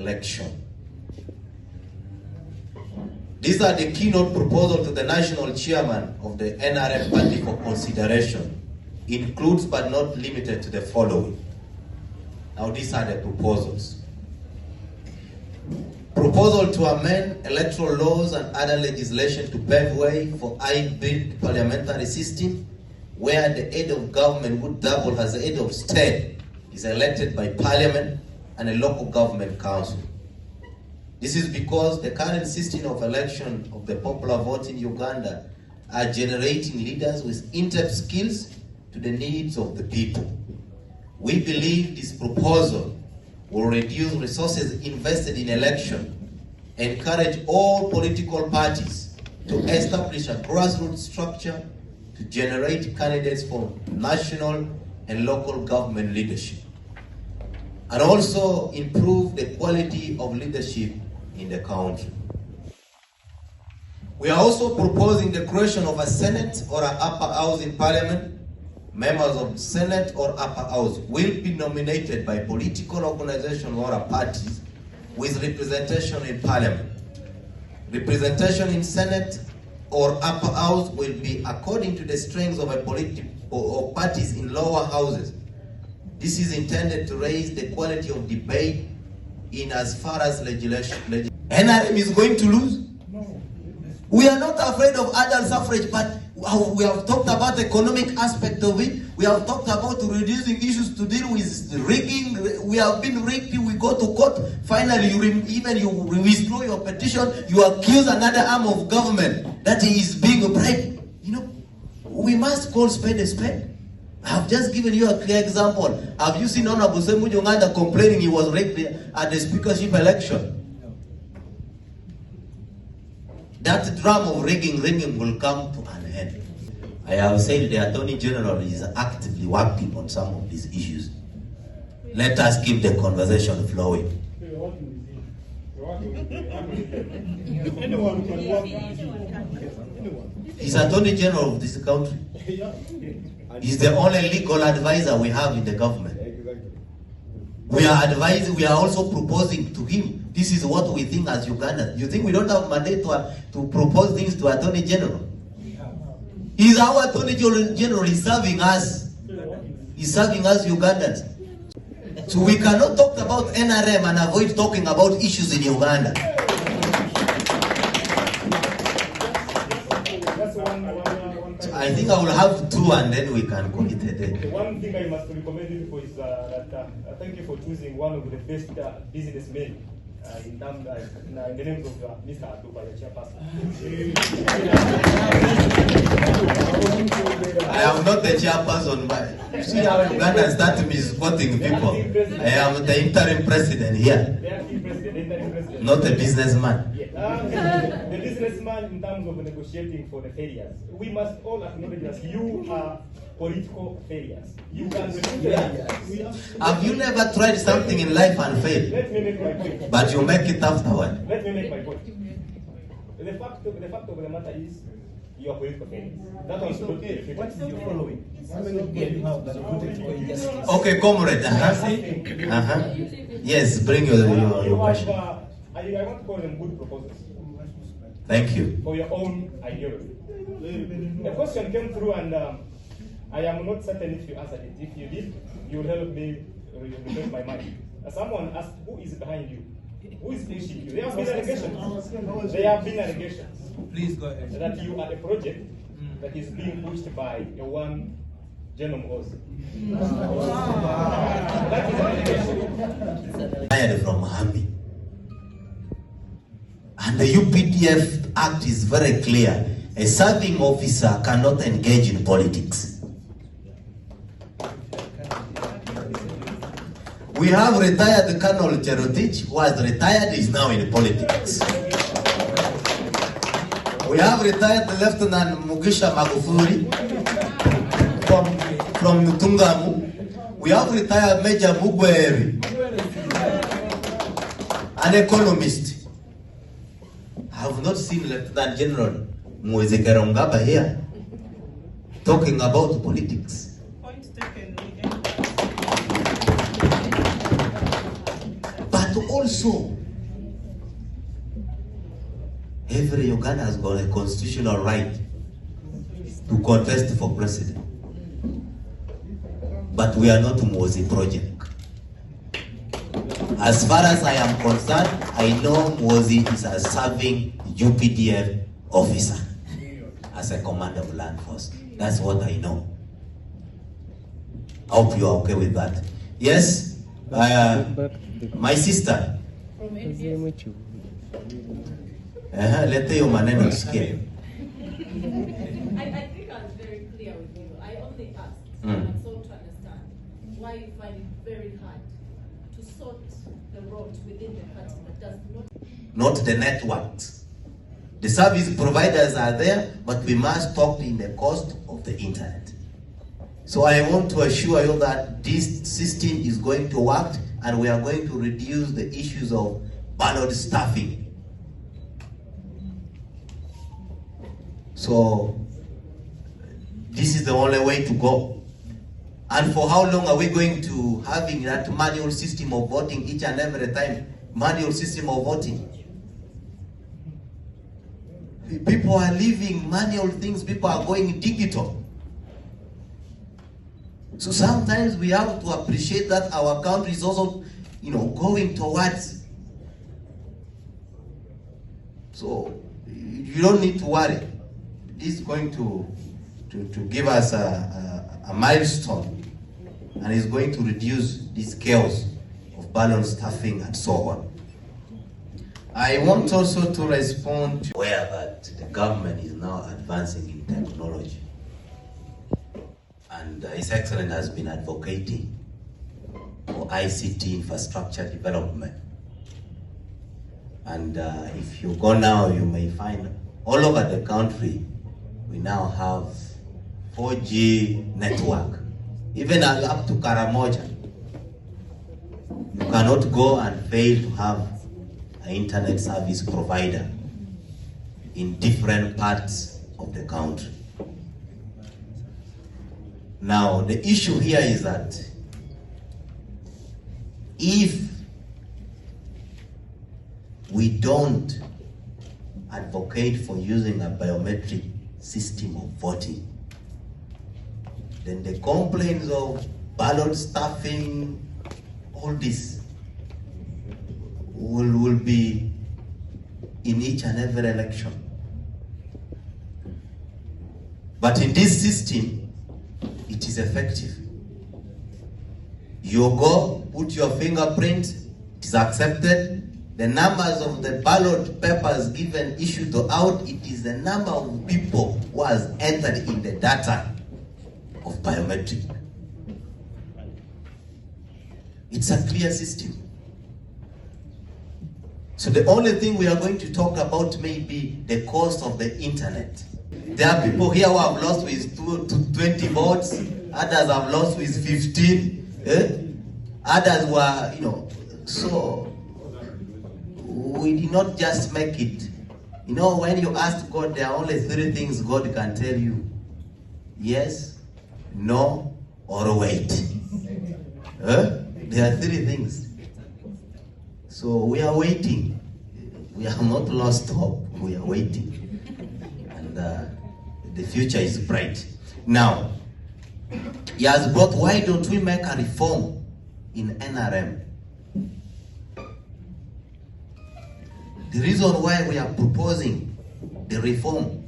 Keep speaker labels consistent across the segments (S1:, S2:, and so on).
S1: election. These are the keynote proposals to the national chairman of the NRM party for consideration. Includes but not limited to the following. Now these are the proposals. Proposal to amend electoral laws and other legislation to pave way for hybrid parliamentary system where the head of government would double as the head of state is elected by parliament and a local government council. This is because the current system of election of the popular vote in Uganda are generating leaders with in-depth skills to the needs of the people. We believe this proposal will reduce resources invested in election, encourage all political parties to establish a grassroots structure to generate candidates for national and local government leadership, and also improve the quality of leadership in the country. We are also proposing the creation of a Senate or an upper house in Parliament. Members of the Senate or upper house will be nominated by political organizations or parties with representation in Parliament. Representation in Senate or upper house will be according to the strengths of a or parties in lower houses. This is intended to raise the quality of debate in as far as legislation. NRM is going to lose? No. We are not afraid of adult suffrage, but we have talked about the economic aspect of it. We have talked about reducing issues to deal with rigging. We have been rigged. We go to court. Finally, you withdraw your petition. You accuse another arm of government that is being bribed. You know, we must call spade a spade. I have just given you a clear example. Have you seen Honorable Semu Jonganda complaining he was rigged at the speakership election? That drama of rigging will come to an end. I have said the Attorney General is actively working on some of these issues. Let us keep the conversation flowing. He's Attorney General of this country. He's the only legal advisor we have in the government. We are also proposing to him. This is what we think as Ugandans. You think we don't have mandate to propose things to Attorney General? He's our Attorney General. He's serving us. He's serving us Ugandans. So we cannot talk about NRM and avoid talking about issues in Uganda. So I think I will have two and then we can call it a day.
S2: One thing I must recommend you for is that thank you for choosing one of the best businessmen in the name of Mr. Atuba, the chairperson.
S1: I am not the chairperson, but see how Uganda start misquoting people. I am the interim president here. Not a businessman.
S2: The businessman in terms of negotiating for the failures. We must all acknowledge that you are political failures. You can
S1: Have you never tried something in life and failed?
S2: Let me make my point.
S1: But you make it afterward.
S2: Let me make my point. The fact of the matter is you are political failures. That one's okay.
S3: What is your following? How many people you have that are voting for injustice?
S1: Okay, comrade. Yes, bring your question.
S2: I want to call them good proposals.
S1: Thank you.
S2: For your own ideology. The question came through and I am not certain if you answered it. If you did, you will help me refresh my mind. Someone asked, who is behind you? Who is pushing you? There have been allegations. There have been allegations.
S3: Please go ahead.
S2: That you are a project that is being pushed by a one Genome Oz. That is an allegation.
S1: Hired from Mohammed. And the UPDF Act is very clear. A serving officer cannot engage in politics. We have retired Colonel Cherotich, who has retired, is now in politics. We have retired Lieutenant Mugisha Magufuli from Tungamu. We have retired Major Mugweri, an economist. I have not seen Lieutenant General Mweze Karongaba here talking about politics.
S4: Point taken.
S1: But also, Every Uganda has got a constitutional right to contest for president. But we are not Muhoozi project. As far as I am concerned, I know Muhoozi is a serving UPDF officer as a commander of land force. That's what I know. I hope you are okay with that. Yes, my sister. Let your maneno tusikie.
S4: I think I was very clear with you. I only asked, and so to understand why you find it very hard to sort the rot within the party that does
S1: not the networks. The service providers are there, but we must talk in the cost of the internet. So I want to assure you that this system is going to work, and we are going to reduce the issues of ballot stuffing. So this is the only way to go. And for how long are we going to having that manual system of voting each and every time? Manual system of voting. People are leaving manual things, people are going digital. So sometimes we have to appreciate that our country is also, going towards. So you don't need to worry. This is going to give us a milestone, and is going to reduce this chaos of balance stuffing and so on. I want also to respond to where that the government is now advancing in technology. And His Excellency has been advocating for ICT infrastructure development. And if you go now, you may find all over the country, we now have 4G network. Even up to Karamoja. You cannot go and fail to have an internet service provider in different parts of the country. Now, the issue here is that if we don't advocate for using a biometric system of voting, then the complaints of ballot stuffing, all this will be in each and every election. But in this system, it is effective. You go, put your fingerprint, it is accepted. The numbers of the ballot papers given, issued out, it is the number of people who has entered in the data of biometric. It's a clear system. So the only thing we are going to talk about may be the cost of the internet. There are people here who have lost with 20 votes, others have lost with 15, others were, so we did not just make it. When you ask God, there are only 3 things God can tell you: yes, no, or wait. There are 3 things. So we are waiting. We have not lost hope. We are waiting. And the future is bright. Now, he has brought, why don't we make a reform in NRM? The reason why we are proposing the reform,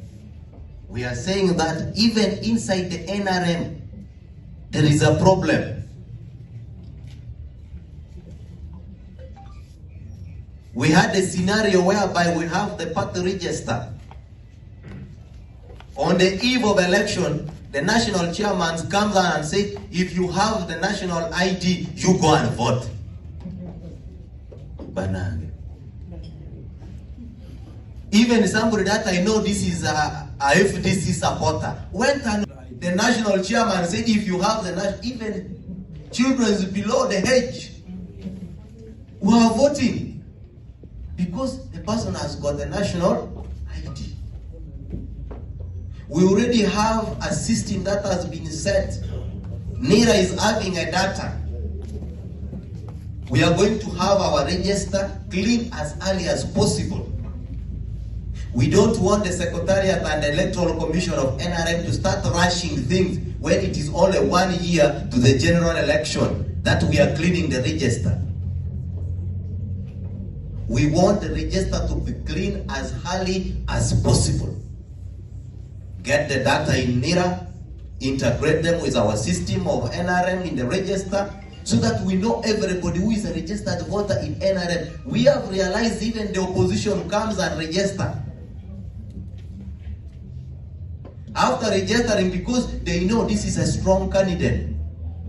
S1: we are saying that even inside the NRM, there is a problem. We had a scenario whereby we have the party register. On the eve of election, the national chairman comes out and says, if you have the national ID, you go and vote. Banana. Even somebody that I know this is a FDC supporter went and the national chairman said, if you have the even children below the age who are voting, because the person has got the national ID. We already have a system that has been set. NIRA is having a data. We are going to have our register clean as early as possible. We don't want the Secretariat and the Electoral Commission of NRM to start rushing things when it is only 1 year to the general election that we are cleaning the register. We want the register to be clean as early as possible. Get the data in NIRA, integrate them with our system of NRM in the register, so that we know everybody who is a registered voter in NRM. We have realized even the opposition comes and register. After registering, because they know this is a strong candidate,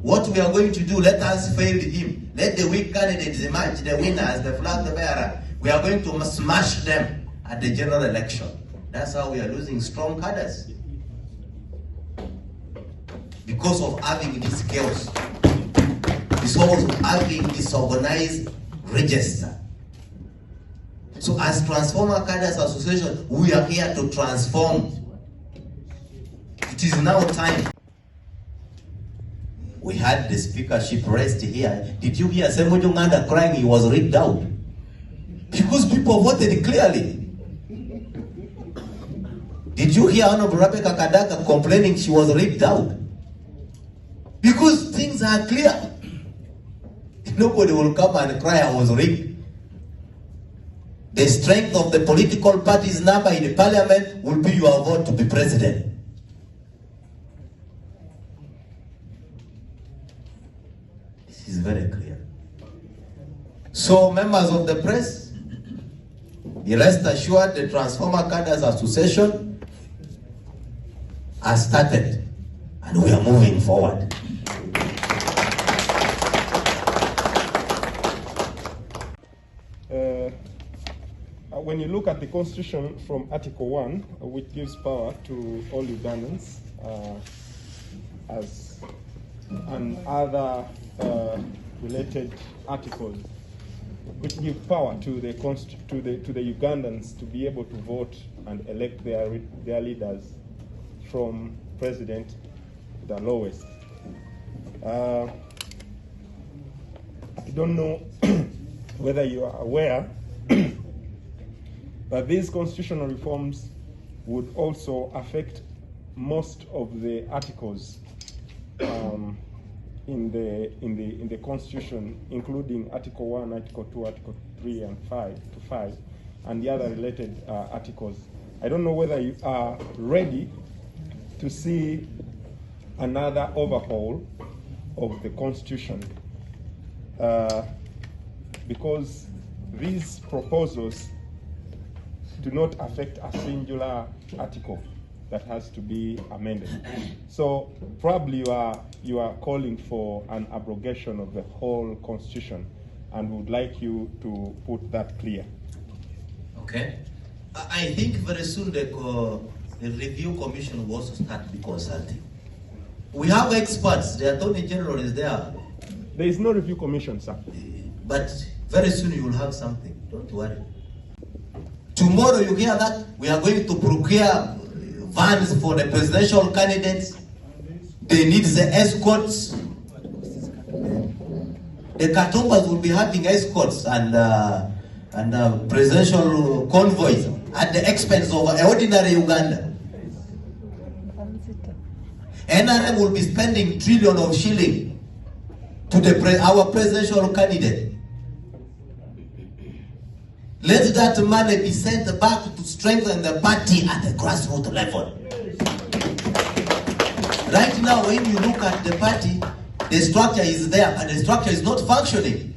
S1: what we are going to do, let us fail him. Let the weak candidates emerge, the winners, the flag bearer. We are going to smash them at the general election. That's how we are losing strong cadres. Because of having this chaos. Because of having disorganized register. So as Transformer Cadres Association, we are here to transform. It is now time. We had the speakership raised here. Did you hear Semujunganda crying he was rigged out? Because people voted clearly. Did you hear Honorable Rebecca Kadaka complaining she was rigged out? Because things are clear. Nobody will come and cry I was rigged. The strength of the political party's number in the parliament will be your vote to be president. This is very clear. So, members of the press, rest assured the Transformer Cadres Association has started and we are moving forward.
S5: When you look at the Constitution from Article 1, which gives power to all Ugandans, and other related articles, which give power to the Ugandans to be able to vote and elect their leaders from president to the lowest. I don't know whether you are aware but these constitutional reforms would also affect most of the articles in the Constitution, including Article 1, Article 2, Article 3, and 5, and the other related articles. I don't know whether you are ready to see another overhaul of the Constitution, because these proposals do not affect a singular article that has to be amended. So probably you are calling for an abrogation of the whole Constitution, and would like you to put that clear.
S1: Okay. I think very soon the review commission will also start be consulting. We have experts. The Attorney General is there.
S5: There is no review commission, sir.
S1: But very soon you will have something. Don't worry. Tomorrow you hear that we are going to procure vans for the presidential candidates. They need the escorts. The Katumbas will be having escorts and presidential convoys at the expense of ordinary Uganda. NRM will be spending trillions of shillings to our presidential candidate. Let that money be sent back to strengthen the party at the grassroots level. Right now, when you look at the party, the structure is there, but the structure is not functioning.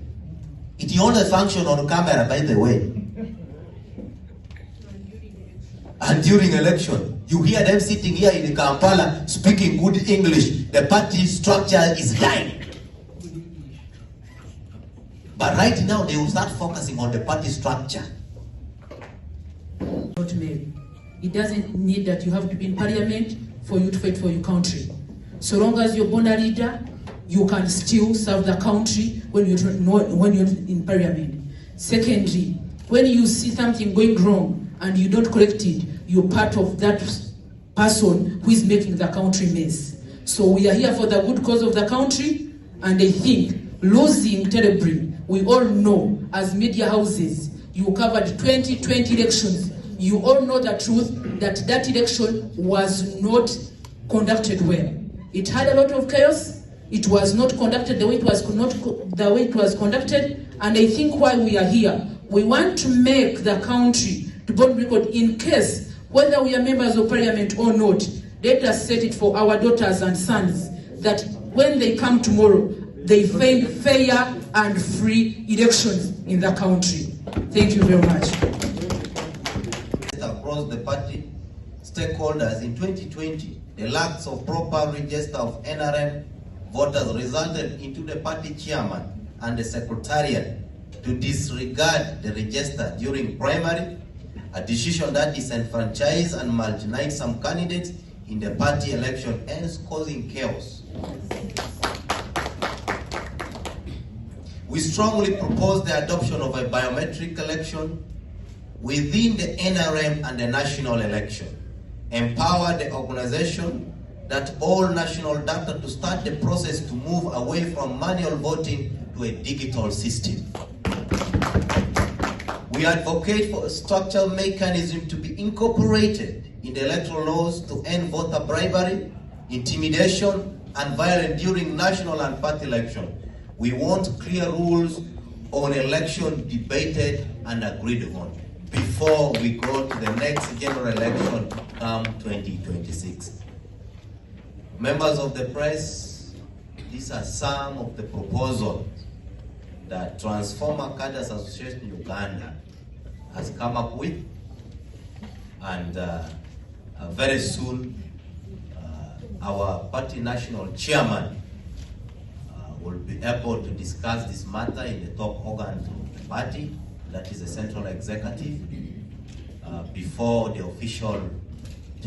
S1: It only functions on camera, by the way. And during election, you hear them sitting here in Kampala speaking good English. The party structure is dying. But right now, they will start focusing on the party structure.
S6: Not made. It doesn't need that you have to be in parliament for you to fight for your country. So long as you're born a leader, you can still serve the country when you're in parliament. Secondly, when you see something going wrong and you don't correct it, you're part of that person who is making the country mess. So we are here for the good cause of the country, and I think losing terribly, we all know as media houses, you covered 2020 elections, you all know the truth that that election was not conducted well. It had a lot of chaos. It was not conducted the way it was conducted, and I think why we are here, we want to make the country to bond record in case whether we are members of parliament or not. Let us set it for our daughters and sons that when they come tomorrow, they find fair and free elections in the country. Thank you very much.
S1: Across the party stakeholders in 2020, the lack of proper register of NRM voters resulted into the party chairman and the secretariat to disregard the register during primary, a decision that disenfranchised and marginalized some candidates in the party election, hence causing chaos. We strongly propose the adoption of a biometric election within the NRM and the national election. Empower the organization that all national data to start the process to move away from manual voting to a digital system. We advocate for a structural mechanism to be incorporated in the electoral laws to end voter bribery, intimidation, and violence during national and party election. We want clear rules on election debated and agreed on before we go to the next general election come 2026. Members of the press, these are some of the proposals that Transformer Cardres Association Uganda has come up with, and very soon our party national chairman will be able to discuss this matter in the top organ of the party, that is the central executive, before the official